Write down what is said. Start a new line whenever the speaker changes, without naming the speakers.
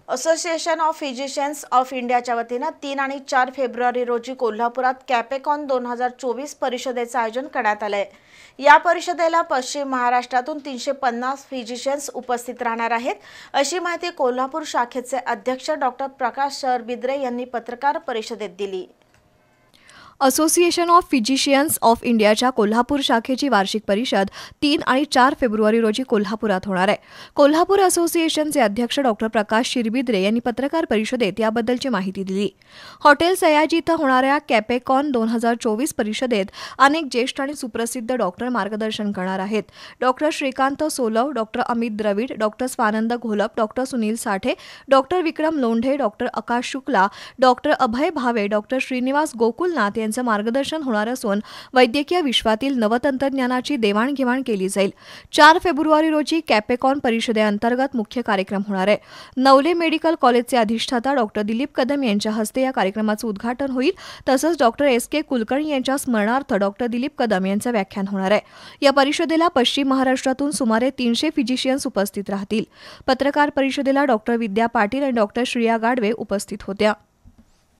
Association of physicians of इंडियाच्या वतीनं 3 आणि 4 फेब्रुवारी रोजी कोल्हापुरात कॅपेकॉन 2024 परिषदेचं आयोजन करण्यात आलंय। या परिषदेला पश्चिम महाराष्ट्रातून 350 फिजिशियन्स उपस्थित राहणार आहेत, अशी माहिती कोल्हापूर शाखेचे अध्यक्ष डॉक्टर प्रकाश सरबिद्रे यांनी पत्रकार परिषदेत दिली।
असोसिएशन ऑफ फिजिशियन्स ऑफ इंडियाच्या कोल्हापूर शाखेची वार्षिक परिषद 3 आणि 4 फेब्रुवारी रोजी कोल्हापुरात होणार आहे। कोल्हापूर असोसिएशनचे अध्यक्ष डॉक्टर प्रकाश शिरबिद्रे यांनी पत्रकार परिषदेत याबद्दलची माहिती दिली। हॉटेल सयाजी इथं होणाऱ्या कॅपेकॉन 2024 परिषदेत अनेक ज्येष्ठ आणि सुप्रसिद्ध डॉक्टर मार्गदर्शन करणार आहेत। Doctor Shrikant Solav, doctor Amit Dravid, doctor Swanand Gholap, doctor Sunil Sathe, doctor Vikram Londhe, doctor Akash Shukla, doctor Abhay Bhave, doctor Shrinivas Gokulnath यांचं मार्गदर्शन होणार असून वैद्यकीय विश्वातील नवतंत्रज्ञानाची देवाणघेवाण केली जाईल। 4 फेब्रुवारी रोजी कॅपेकॉन परिषदेअंतर्गत मुख्य कार्यक्रम होणार आहे। नवले मेडिकल कॉलेजचे अधिष्ठाता डॉक्टर दिलीप कदम यांच्या हस्ते या कार्यक्रमाचं उद्घाटन होईल। तसंच डॉक्टर एस.के. कुलकर्णी यांच्या स्मरणार्थ डॉक्टर दिलीप कदम यांचं व्याख्यान होणार आहे। या परिषदेला पश्चिम महाराष्ट्रातून सुमारे 300 फिजिशियन्स उपस्थित राहतील। पत्रकार परिषदेला डॉक्टर विद्या पाटील आणि डॉक्टर श्रिया गाडवे उपस्थित होत्या।